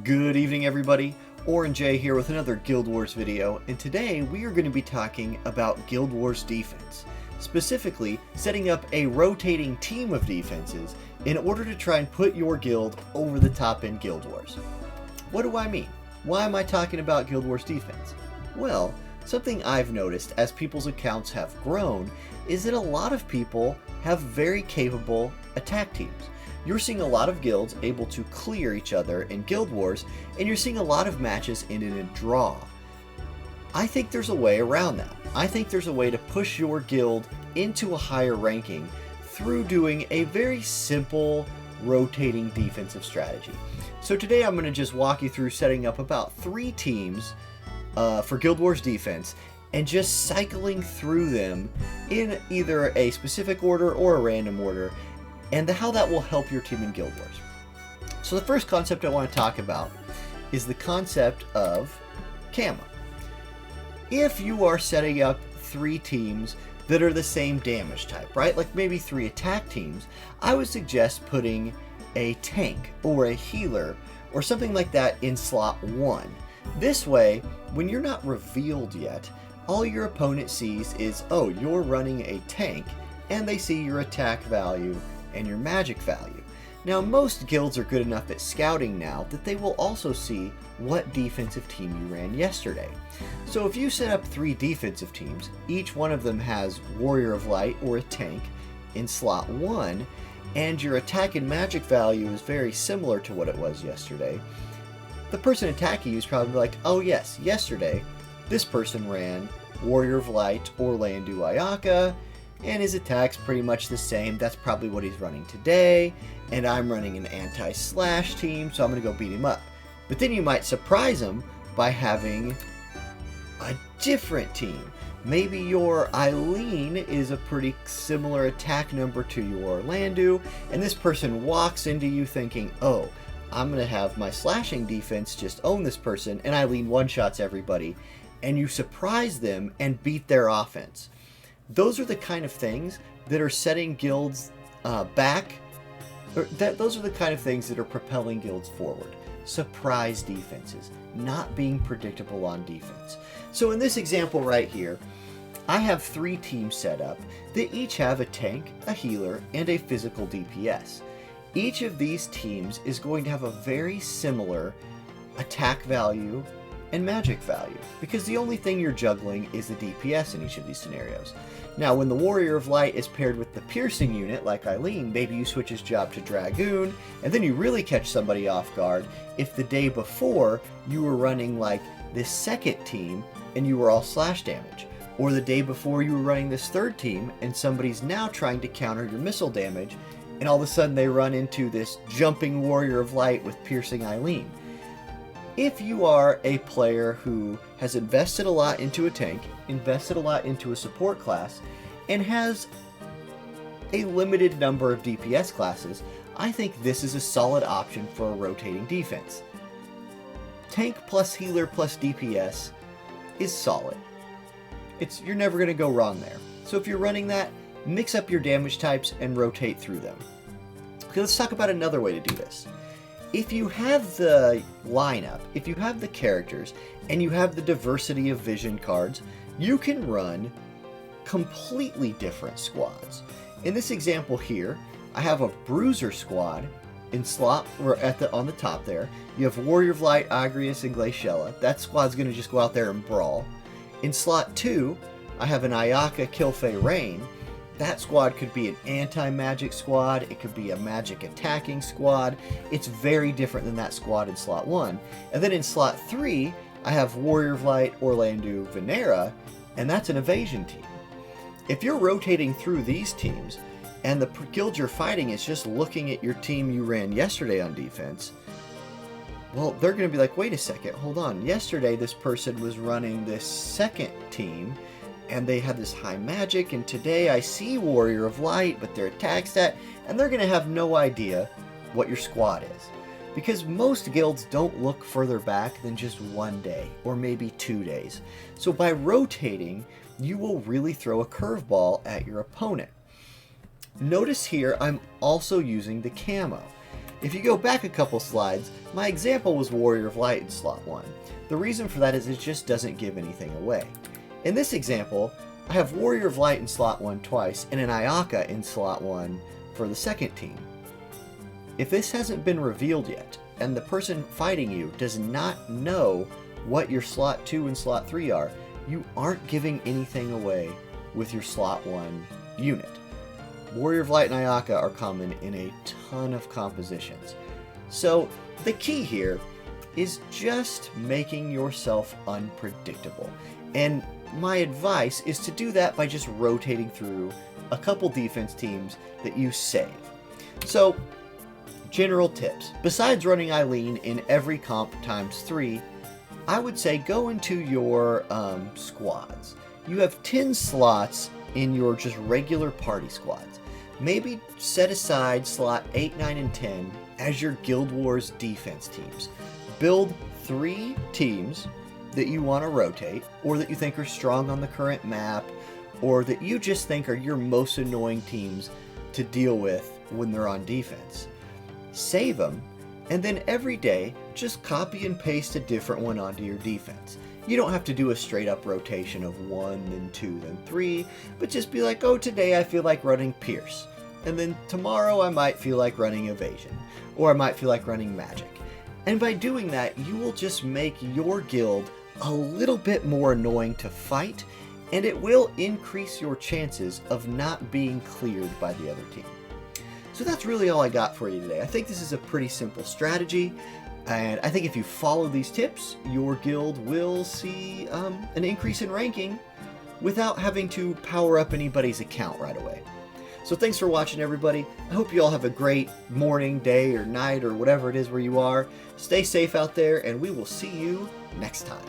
Good evening, everybody. Auronnj here with another Guild Wars video, and today we are going to be talking about Guild Wars defense. Specifically, setting up a rotating team of defenses in order to try and put your guild over the top in Guild Wars. What do I mean? Why am I talking about Guild Wars defense? Well, something I've noticed as people's accounts have grown is that a lot of people have very capable attack teams. You're seeing a lot of guilds able to clear each other in Guild Wars, and you're seeing a lot of matches end in a draw. I think there's a way around that. I think there's a way to push your guild into a higher ranking through doing a very simple rotating defensive strategy. So today I'm going to just walk you through setting up about 3 teams for Guild Wars defense and just cycling through them in either a specific order or a random order, and how that will help your team in Guild Wars. So the first concept I want to talk about is the concept of camo. If you are setting up 3 teams that are the same damage type, right? Like maybe 3 attack teams, I would suggest putting a tank or a healer or something like that in slot 1. This way, when you're not revealed yet, all your opponent sees is, oh, you're running a tank, and they see your attack value and your magic value. Now, most guilds are good enough at scouting now that they will also see what defensive team you ran yesterday. So if you set up 3 defensive teams, each one of them has Warrior of Light or a tank in slot 1, and your attack and magic value is very similar to what it was yesterday, the person attacking you is probably like, oh yes, yesterday this person ran Warrior of Light Orlandu Ayaka, and his attack's pretty much the same. That's probably what he's running today, and I'm running an anti-slash team, so I'm going to go beat him up. But then you might surprise him by having a different team. Maybe your Eileen is a pretty similar attack number to your Orlandu, and this person walks into you thinking, oh, I'm going to have my slashing defense just own this person, and Eileen one-shots everybody, and you surprise them and beat their offense. Those are the kind of things that are setting guilds back. Those are the kind of things that are propelling guilds forward. Surprise defenses, not being predictable on defense. So in this example right here, I have 3 teams set up that each have a tank, a healer, and a physical DPS. Each of these teams is going to have a very similar attack value and magic value, because the only thing you're juggling is the DPS in each of these scenarios. Now, when the Warrior of Light is paired with the piercing unit, like Eileen, maybe you switch his job to Dragoon, and then you really catch somebody off guard if the day before you were running like this second team and you were all slash damage, or the day before you were running this third team and somebody's now trying to counter your missile damage, and all of a sudden they run into this jumping Warrior of Light with piercing Eileen. If you are a player who has invested a lot into a tank, invested a lot into a support class, and has a limited number of DPS classes, I think this is a solid option for a rotating defense. Tank plus healer plus DPS is solid. You're never going to go wrong there. So if you're running that, mix up your damage types and rotate through them. Okay, let's talk about another way to do this. If you have the lineup, if you have the characters, and you have the diversity of vision cards, you can run completely different squads. In this example here, I have a Bruiser squad in slot, or on the top there. You have Warrior of Light, Agrius, and Glaciella. That squad's going to just go out there and brawl. In slot 2, I have an Ayaka, Kilfei, Rain. That squad could be an anti-magic squad, it could be a magic attacking squad. It's very different than that squad in slot 1. And then in slot 3, I have Warrior of Light, Orlandu, Venera, and that's an evasion team. If you're rotating through these teams, and the guild you're fighting is just looking at your team you ran yesterday on defense, well, they're going to be like, wait a second, hold on. Yesterday this person was running this second team, and they had this high magic, and today I see Warrior of Light, but their attack stat, and they're going to have no idea what your squad is. Because most guilds don't look further back than just 1 day, or maybe 2 days. So by rotating, you will really throw a curveball at your opponent. Notice here, I'm also using the camo. If you go back a couple slides, my example was Warrior of Light in slot 1. The reason for that is it just doesn't give anything away. In this example, I have Warrior of Light in slot 1 twice and an Ayaka in slot 1 for the second team. If this hasn't been revealed yet, and the person fighting you does not know what your slot 2 and slot 3 are, you aren't giving anything away with your slot 1 unit. Warrior of Light and Ayaka are common in a ton of compositions. So the key here is just making yourself unpredictable. And my advice is to do that by just rotating through a couple defense teams that you save. So, general tips. Besides running Eileen in every comp times 3, I would say go into your squads. You have 10 slots in your just regular party squads. Maybe set aside slot 8, 9, and 10 as your Guild Wars defense teams. Build 3 teams that you want to rotate, or that you think are strong on the current map, or that you just think are your most annoying teams to deal with when they're on defense. Save them, and then every day just copy and paste a different one onto your defense. You don't have to do a straight up rotation of 1, then 2, then 3, but just be like, oh, today I feel like running Pierce, and then tomorrow I might feel like running Evasion, or I might feel like running Magic. And by doing that, you will just make your guild a little bit more annoying to fight, and it will increase your chances of not being cleared by the other team. So that's really all I got for you today. I think this is a pretty simple strategy, and I think if you follow these tips, your guild will see an increase in ranking without having to power up anybody's account right away. So thanks for watching, everybody. I hope you all have a great morning, day, or night, or whatever it is where you are. Stay safe out there, and we will see you next time.